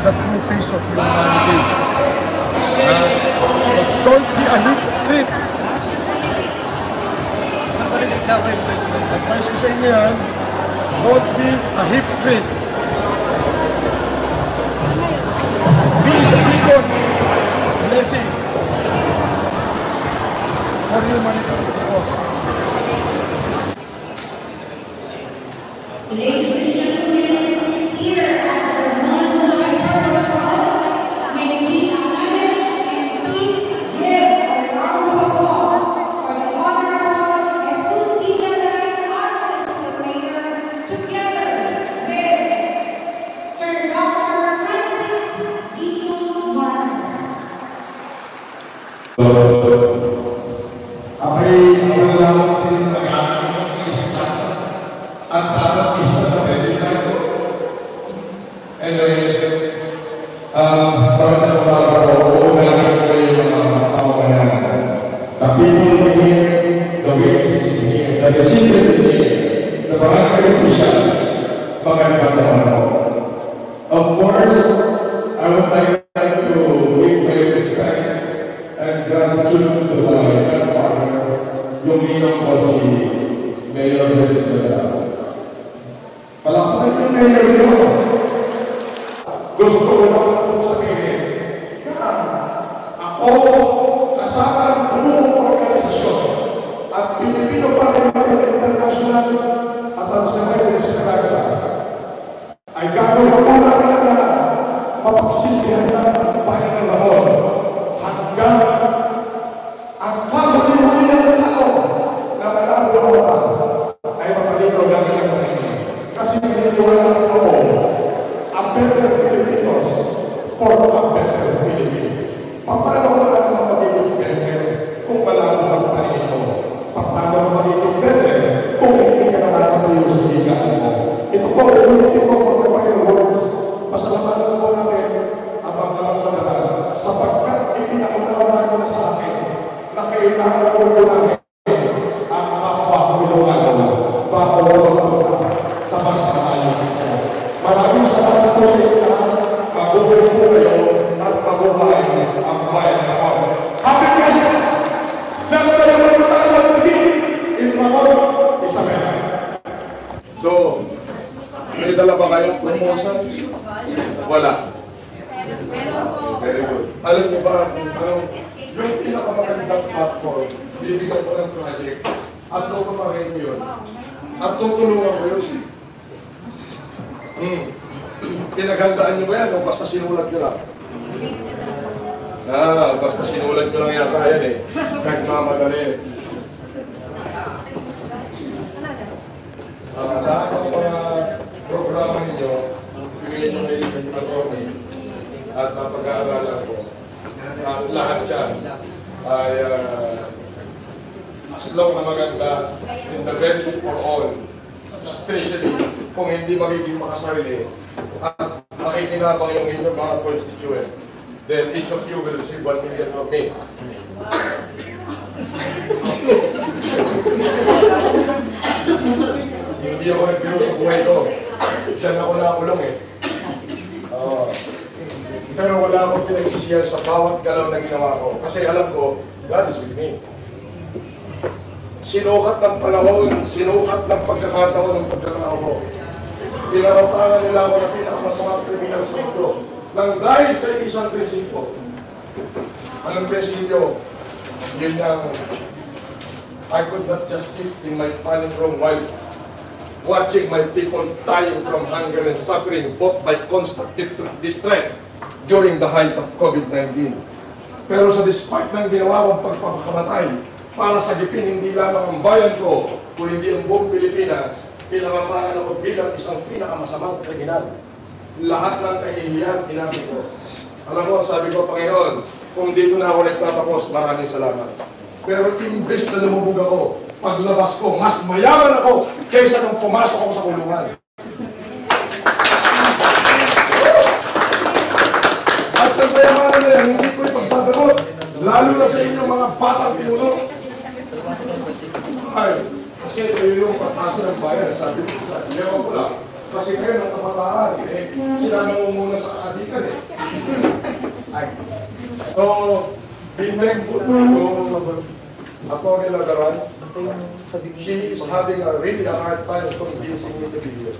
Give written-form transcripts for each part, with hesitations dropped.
the true face of humanity. So don't be a hypocrite. Advice ko sa inyo yan, don't be a hypocrite. Be the beacon of blessing for humanity, of course. Ladies and gentlemen, here at the Monument Purpose may we acknowledge and please give a round of applause for the Honorable Jesus Dinaray Artist Mayor, together with Sir Dr. Francis Dino Marcos. Of course, I would like to give my respect and gratitude to the Godfather, yung ninong ko si Mayor Jesus Dinaray. Palakpakan yung Mayor nyo. Gusto ko lang itong sabihin na ako kasama ng buong organisasyon at Pilipino Parliament International at ang Secretary Esperanza ay gagawin po namin ang lahat mapagsilbihan natin ang bayan ng Ramon hanggang ang kamuli-muli ng tao na malabo ang mga ay mapalinaw namin ang Panginoon. Kasi pininiwala ko a better Filipinos for a better Philippines. Paano ka natin ang magiging better kung malabo ang Panginoon? Paano ka magiging better kung hindi ka nakakatayo sa higaan mo? Ito po, ulitin ko for the final words. Pasalamatan po natin ang mga sapagkat ipinaunawa nila sa akin na kailangan ko po namin ang kapahulugan bago magpunta sa mas maayong ito. Maraming salamat po sa inyo lahat. Mabuhay po kayo at mabuhay ang bayan ng Ramon. Happy Christmas! Nagtayaman po tayo ng pagin in Ramon, Isabela. So, may dala ba kayong promotion? Wala. Very good. Alam niyo ba, yung pinakamagandang platform, bibigyan ko ng project, at tutumarin mo yun. At tutulungan mo yun. Pinaghandaan niyo ba yan o basta sinulat nyo lang? Basta sinulat nyo lang yata yan eh. Nagmamadali. Lahat ng mga programa ninyo, bigyan nyo ngayon ng platform at ang pag-aaralan ko. Lahat yan ay as long na maganda in the best for all, especially kung hindi magiging makasarili at makikinabang yung inyong mga constituent, then each of you will receive 1 million from me. Hindi ako nagpilo sa buhay ko. Diyan ako nakulong eh. Pero wala akong pinagsisiyan sa bawat galaw na ginawa ko. Kasi alam ko, God is with me. Sinukat ng panahon, sinukat ng pagkakataon ng pagkakataon ko. Pinaratangan nila ako na pinakamasamang kriminal sa mundo. Nang dahil sa isang prinsipyo. Anong prinsipyo? Yun yung I could not just sit in my panic room while watching my people dying from hunger and suffering both by constant distress during the height of COVID-19. Pero sa despite ng ginawa kong pagpapakamatay para sagipin hindi lamang ang bayan ko, kundi ang buong Pilipinas, pinamapalan ako bilang isang pinakamasamang kriminal. Lahat ng kahihiyan, inamin ko. Alam mo, sabi ko, Panginoon, kung dito na ako nagtatapos, maraming salamat. Pero imbes na lumubog ako, paglabas ko, mas mayaman ako kaysa nung pumasok ako sa kulungan. At ang mayamanan na yan, hindi ko ipagpagamot, lalo na sa inyong mga batang pinuno. Ay, kasi ito yung pagkasa ng bayan, sabi ko sa iyo ko lang. Kasi ngayon ang kabataan, sila nangunguna sa atin. political eh. So, being thankful to Atty. Lagaran, she is having a really hard time convincing me to be here.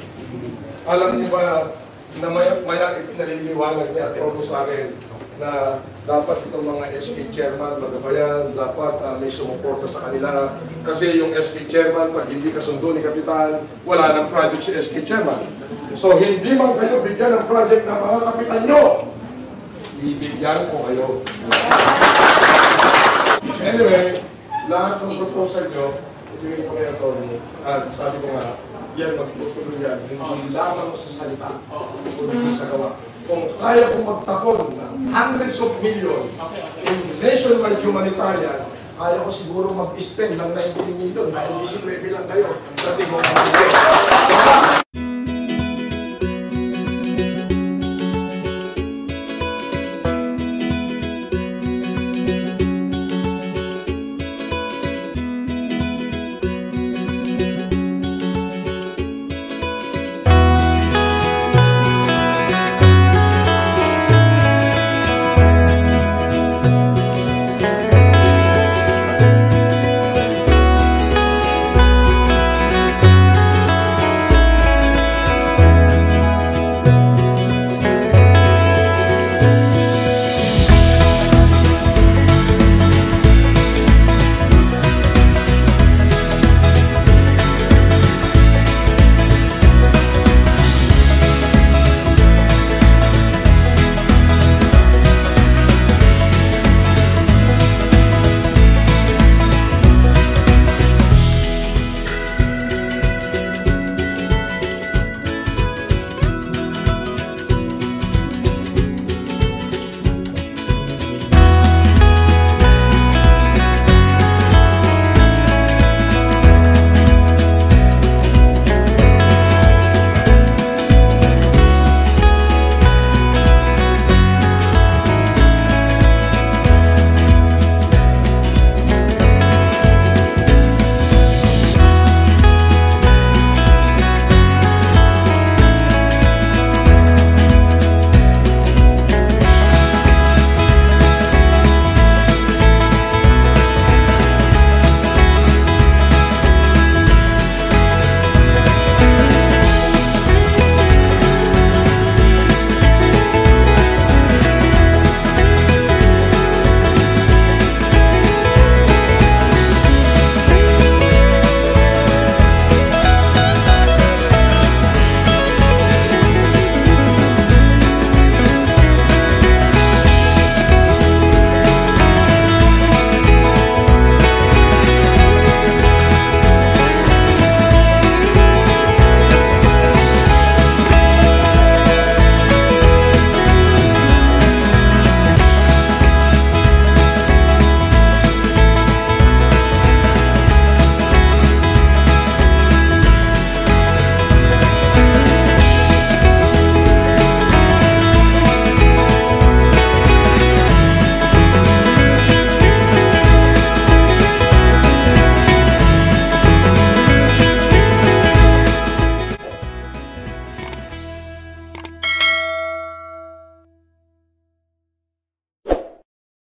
Alam niyo ba na maya ipinaliliwanag niya at Ormo sa akin na dapat itong mga SP chairman, magabayan, dapat may sumuporta sa kanila. Kasi yung SP chairman, pag hindi kasundo ni Kapitan, wala ng project si SP chairman. So hindi man kayo bigyan ng project ng mga kapitan nyo, ibigyan ko kayo. Anyway, lahat ng proposal nyo, ibigay ko kay Atty. At sabi ko nga, yan, magtutuloy yan. Hindi lamang sa salita, kundi sa gawa. Kung kaya kong magtapon ng hundreds of millions in nationwide humanitarian, kaya ko siguro mag-spend ng 19 million, 19 lang kayo sa tingong